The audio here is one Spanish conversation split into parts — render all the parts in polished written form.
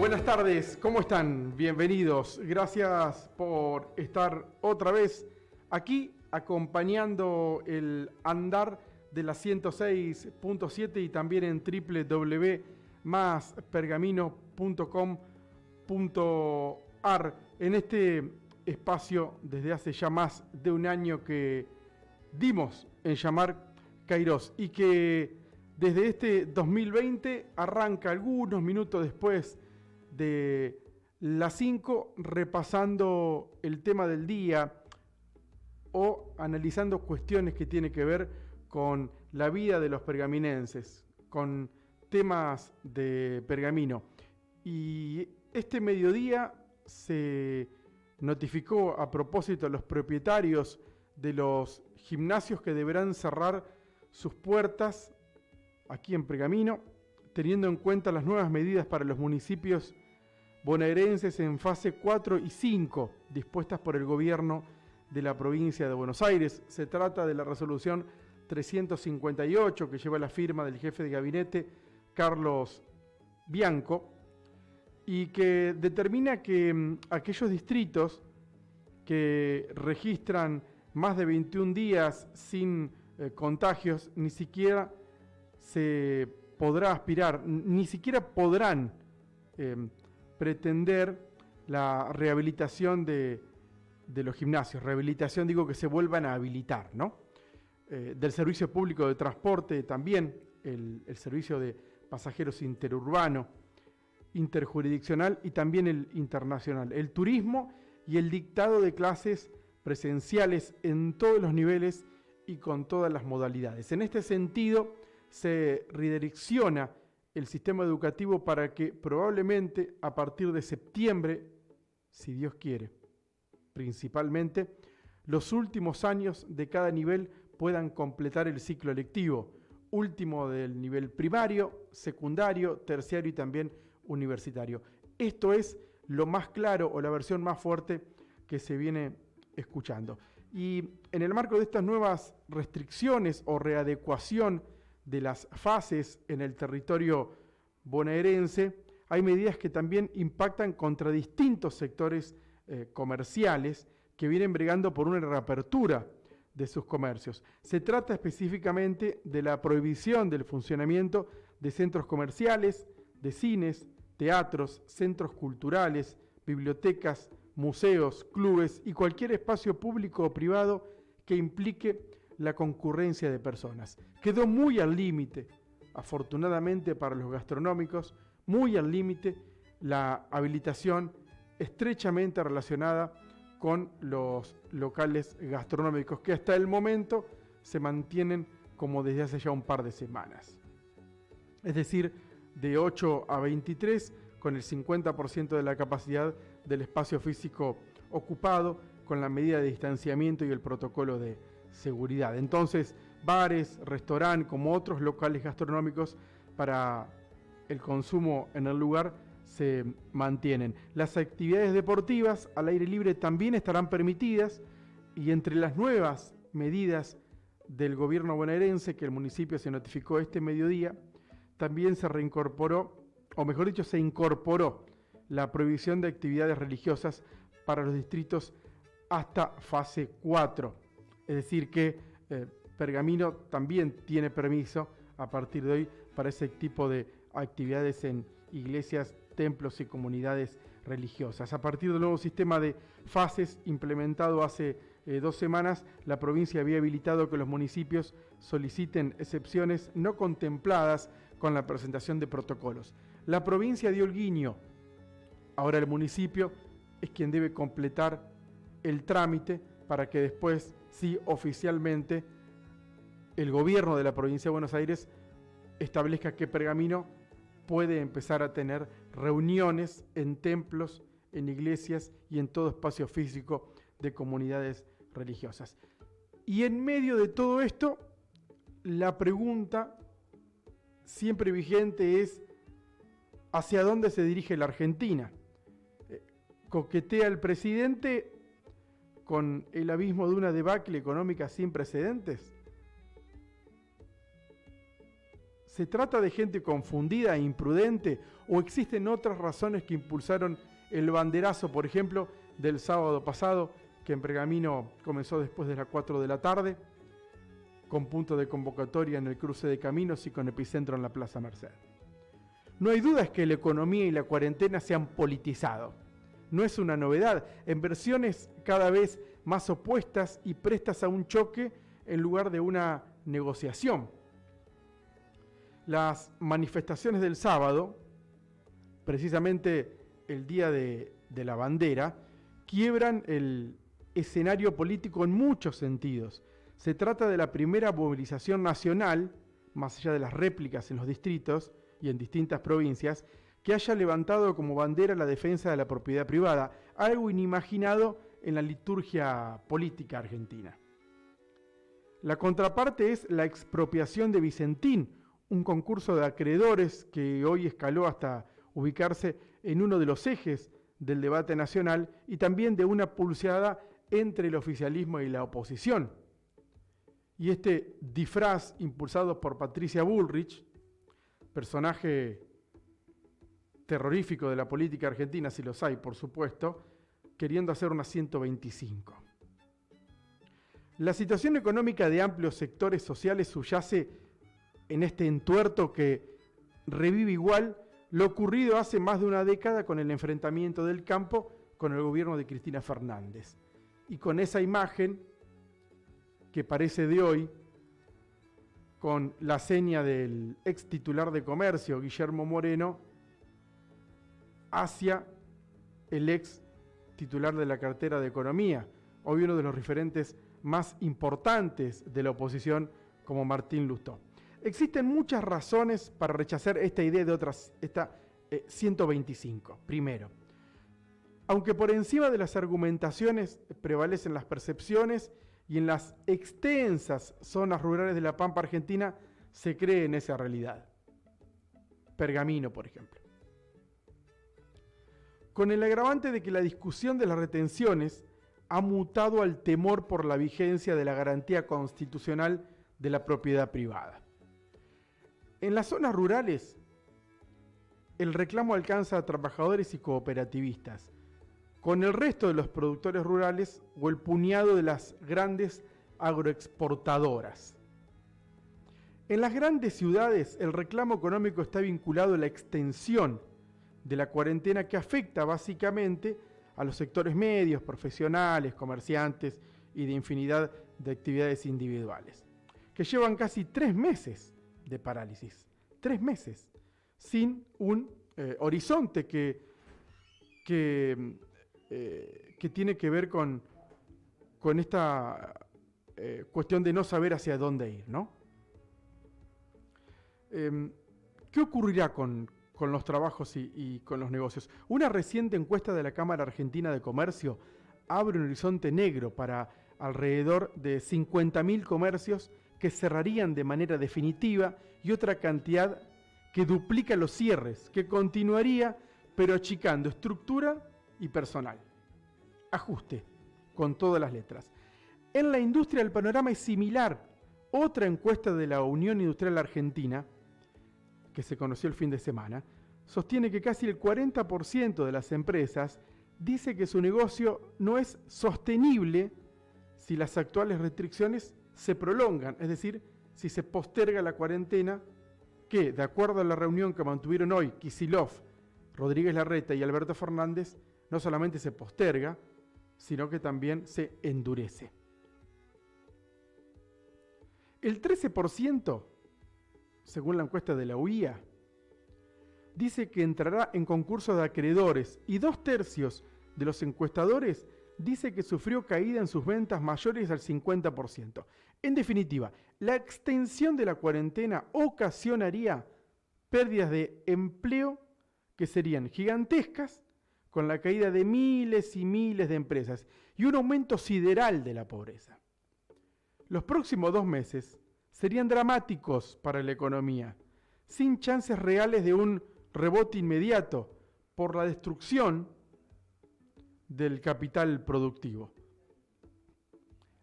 Buenas tardes, ¿cómo están? Bienvenidos. Gracias por estar otra vez aquí acompañando el andar de la 106.7 y también en www.maspergamino.com.ar en este espacio desde hace ya más de un año que dimos en llamar Kairos y que desde este 2020 arranca algunos minutos después de las 5 repasando el tema del día o analizando cuestiones que tienen que ver con la vida de los pergaminenses, con temas de Pergamino. Y este mediodía se notificó a propósito a los propietarios de los gimnasios que deberán cerrar sus puertas aquí en Pergamino, teniendo en cuenta las nuevas medidas para los municipios bonaerenses en fase 4 y 5, dispuestas por el gobierno de la provincia de Buenos Aires. Se trata de la resolución 358 que lleva la firma del jefe de gabinete, Carlos Bianco, y que determina que aquellos distritos que registran más de 21 días sin contagios, ni siquiera se podrá aspirar, ni siquiera podrán pretender la rehabilitación de los gimnasios. Rehabilitación, digo, que se vuelvan a habilitar, ¿no? Del servicio público de transporte también, el servicio de pasajeros interurbano, interjurisdiccional y también el internacional. El turismo y el dictado de clases presenciales en todos los niveles y con todas las modalidades. En este sentido, se redirecciona el sistema educativo para que probablemente a partir de septiembre, si Dios quiere, principalmente, los últimos años de cada nivel puedan completar el ciclo lectivo, último del nivel primario, secundario, terciario y también universitario. Esto es lo más claro o la versión más fuerte que se viene escuchando. Y en el marco de estas nuevas restricciones o readecuación de las fases en el territorio bonaerense, hay medidas que también impactan contra distintos sectores comerciales que vienen bregando por una reapertura de sus comercios. Se trata específicamente de la prohibición del funcionamiento de centros comerciales, de cines, teatros, centros culturales, bibliotecas, museos, clubes y cualquier espacio público o privado que implique la concurrencia de personas. Quedó muy al límite, afortunadamente para los gastronómicos, muy al límite la habilitación estrechamente relacionada con los locales gastronómicos que hasta el momento se mantienen como desde hace ya un par de semanas. Es decir, de 8 a 23 con el 50% de la capacidad del espacio físico ocupado, con la medida de distanciamiento y el protocolo de seguridad. Entonces, bares, restaurantes, como otros locales gastronómicos para el consumo en el lugar se mantienen. Las actividades deportivas al aire libre también estarán permitidas y entre las nuevas medidas del gobierno bonaerense que el municipio se notificó este mediodía, también se reincorporó, o mejor dicho, se incorporó la prohibición de actividades religiosas para los distritos hasta fase 4. Es decir que Pergamino también tiene permiso a partir de hoy para ese tipo de actividades en iglesias, templos y comunidades religiosas. A partir del nuevo sistema de fases implementado hace 2 semanas, la provincia había habilitado que los municipios soliciten excepciones no contempladas con la presentación de protocolos. La provincia dio el guiño. Ahora el municipio es quien debe completar el trámite para que después, sí, oficialmente, el gobierno de la provincia de Buenos Aires establezca que Pergamino puede empezar a tener reuniones en templos, en iglesias y en todo espacio físico de comunidades religiosas. Y en medio de todo esto, la pregunta siempre vigente es ¿hacia dónde se dirige la Argentina? ¿Coquetea el presidente con el abismo de una debacle económica sin precedentes? ¿Se trata de gente confundida e imprudente o existen otras razones que impulsaron el banderazo, por ejemplo, del sábado pasado, que en Pergamino comenzó después de las 4 de la tarde, con punto de convocatoria en el cruce de caminos y con epicentro en la Plaza Merced? No hay dudas que la economía y la cuarentena se han politizado. No es una novedad, en versiones cada vez más opuestas y prestas a un choque en lugar de una negociación. Las manifestaciones del sábado, precisamente el día de la bandera, quiebran el escenario político en muchos sentidos. Se trata de la primera movilización nacional, más allá de las réplicas en los distritos y en distintas provincias, que haya levantado como bandera la defensa de la propiedad privada, algo inimaginado en la liturgia política argentina. La contraparte es la expropiación de Vicentín, un concurso de acreedores que hoy escaló hasta ubicarse en uno de los ejes del debate nacional y también de una pulseada entre el oficialismo y la oposición. Y este disfraz impulsado por Patricia Bullrich, personaje terrorífico de la política argentina, si los hay, por supuesto, queriendo hacer una 125. La situación económica de amplios sectores sociales subyace en este entuerto que revive igual lo ocurrido hace más de una década con el enfrentamiento del campo con el gobierno de Cristina Fernández. Y con esa imagen que parece de hoy, con la seña del ex titular de Comercio, Guillermo Moreno, hacia el ex titular de la cartera de Economía, hoy uno de los referentes más importantes de la oposición, como Martín Lustó. Existen muchas razones para rechazar esta idea de esta 125. Primero, aunque por encima de las argumentaciones prevalecen las percepciones y en las extensas zonas rurales de la Pampa Argentina se cree en esa realidad. Pergamino, por ejemplo. Con el agravante de que la discusión de las retenciones ha mutado al temor por la vigencia de la garantía constitucional de la propiedad privada. En las zonas rurales, el reclamo alcanza a trabajadores y cooperativistas, con el resto de los productores rurales o el puñado de las grandes agroexportadoras. En las grandes ciudades, el reclamo económico está vinculado a la extensión de la cuarentena que afecta básicamente a los sectores medios, profesionales, comerciantes y de infinidad de actividades individuales, que llevan casi 3 meses de parálisis, 3 meses, sin un horizonte que tiene que ver con esta cuestión de no saber hacia dónde ir, ¿no? ¿Qué ocurrirá con los trabajos y con los negocios? Una reciente encuesta de la Cámara Argentina de Comercio abre un horizonte negro para alrededor de 50.000 comercios que cerrarían de manera definitiva y otra cantidad que duplica los cierres, que continuaría pero achicando estructura y personal. Ajuste, con todas las letras. En la industria el panorama es similar. Otra encuesta de la Unión Industrial Argentina, que se conoció el fin de semana, sostiene que casi el 40% de las empresas dice que su negocio no es sostenible si las actuales restricciones se prolongan, es decir, si se posterga la cuarentena, que, de acuerdo a la reunión que mantuvieron hoy Kicillof, Rodríguez Larreta y Alberto Fernández, no solamente se posterga, sino que también se endurece. El 13%, según la encuesta de la UIA, dice que entrará en concurso de acreedores y 2/3 de los encuestadores dice que sufrió caída en sus ventas mayores al 50%. En definitiva, la extensión de la cuarentena ocasionaría pérdidas de empleo que serían gigantescas, con la caída de miles y miles de empresas y un aumento sideral de la pobreza. Los próximos 2 meses serían dramáticos para la economía, sin chances reales de un rebote inmediato por la destrucción del capital productivo.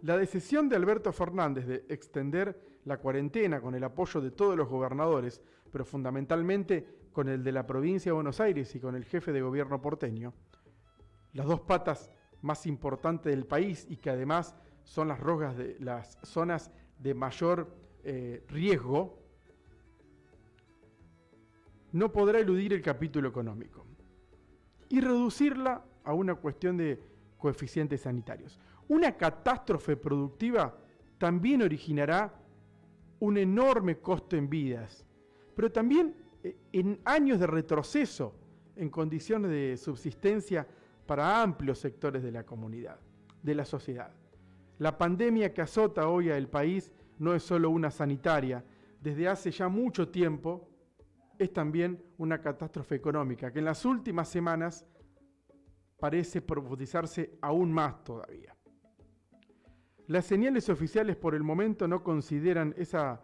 La decisión de Alberto Fernández de extender la cuarentena, con el apoyo de todos los gobernadores, pero fundamentalmente con el de la provincia de Buenos Aires y con el jefe de gobierno porteño, las dos patas más importantes del país y que además son las zonas de mayor riesgo, no podrá eludir el capítulo económico y reducirla a una cuestión de coeficientes sanitarios. Una catástrofe productiva también originará un enorme costo en vidas, pero también en años de retroceso en condiciones de subsistencia para amplios sectores de la comunidad, de la sociedad. La pandemia que azota hoy al país no es solo una sanitaria, desde hace ya mucho tiempo es también una catástrofe económica que en las últimas semanas parece profundizarse aún más todavía. Las señales oficiales por el momento no consideran esa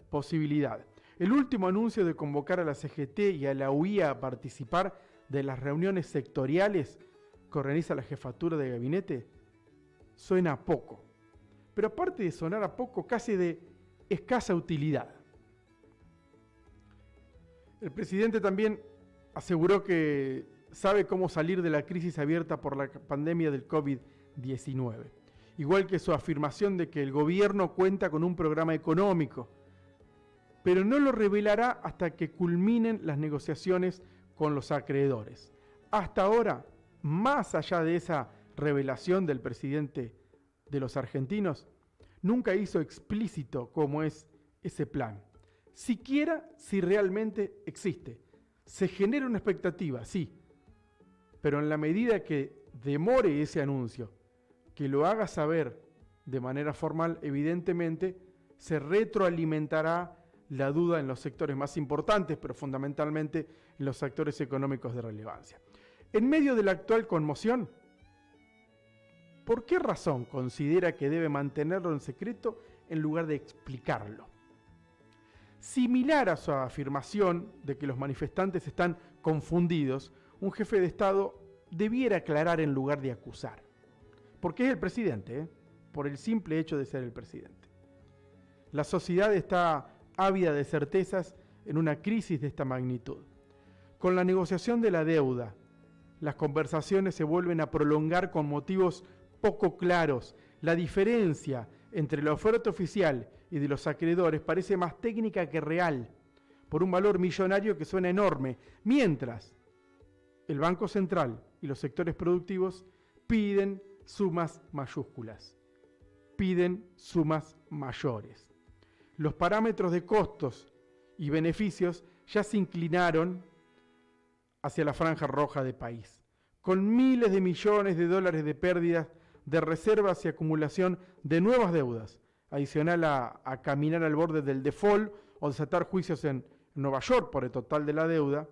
posibilidad. El último anuncio de convocar a la CGT y a la UIA a participar de las reuniones sectoriales que organiza la jefatura de gabinete suena a poco, pero aparte de sonar a poco, casi de escasa utilidad. El presidente también aseguró que sabe cómo salir de la crisis abierta por la pandemia del COVID-19, igual que su afirmación de que el gobierno cuenta con un programa económico, pero no lo revelará hasta que culminen las negociaciones con los acreedores. Hasta ahora, más allá de esa revelación del presidente de los argentinos, nunca hizo explícito cómo es ese plan, siquiera si realmente existe. Se genera una expectativa, sí, pero en la medida que demore ese anuncio, que lo haga saber de manera formal, evidentemente se retroalimentará la duda en los sectores más importantes, pero fundamentalmente en los sectores económicos de relevancia. En medio de la actual conmoción, ¿por qué razón considera que debe mantenerlo en secreto en lugar de explicarlo? Similar a su afirmación de que los manifestantes están confundidos, un jefe de Estado debiera aclarar en lugar de acusar. Porque es el presidente, por el simple hecho de ser el presidente. La sociedad está ávida de certezas en una crisis de esta magnitud. Con la negociación de la deuda, las conversaciones se vuelven a prolongar con motivos poco claros. La diferencia entre la oferta oficial y de los acreedores parece más técnica que real, por un valor millonario que suena enorme, mientras el Banco Central y los sectores productivos piden sumas mayúsculas, piden sumas mayores. Los parámetros de costos y beneficios ya se inclinaron hacia la franja roja del país, con miles de millones de dólares de pérdidas de reservas y acumulación de nuevas deudas, adicional a caminar al borde del default o desatar juicios en Nueva York por el total de la deuda,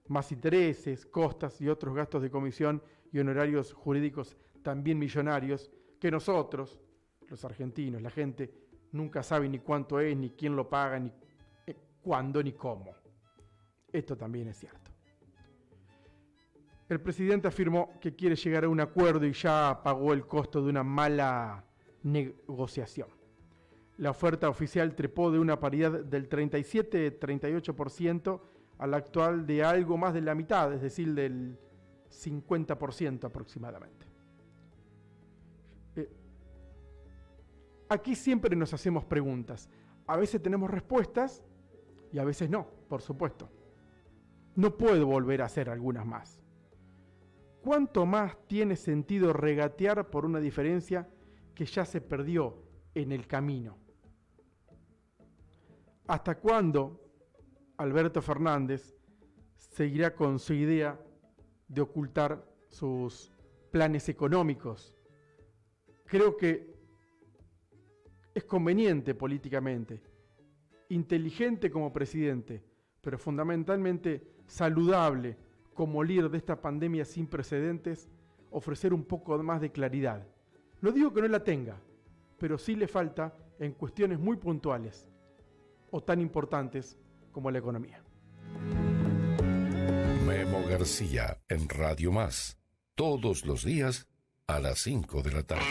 más intereses, costas y otros gastos de comisión y honorarios jurídicos también millonarios, que nosotros, los argentinos, la gente, nunca sabe ni cuánto es, ni quién lo paga, ni cuándo, ni cómo. Esto también es cierto. El presidente afirmó que quiere llegar a un acuerdo y ya pagó el costo de una mala negociación. La oferta oficial trepó de una paridad del 37-38% a la actual de algo más de la mitad, es decir, del 50% aproximadamente. Aquí siempre nos hacemos preguntas. A veces tenemos respuestas y a veces no, por supuesto. No puedo volver a hacer algunas más. ¿Cuánto más tiene sentido regatear por una diferencia que ya se perdió en el camino? ¿Hasta cuándo Alberto Fernández seguirá con su idea de ocultar sus planes económicos? Creo que es conveniente políticamente, inteligente como presidente, pero fundamentalmente saludable como líder de esta pandemia sin precedentes, ofrecer un poco más de claridad. No digo que no la tenga, pero sí le falta en cuestiones muy puntuales o tan importantes como la economía. Memo García en Radio Más, todos los días a las 5 de la tarde.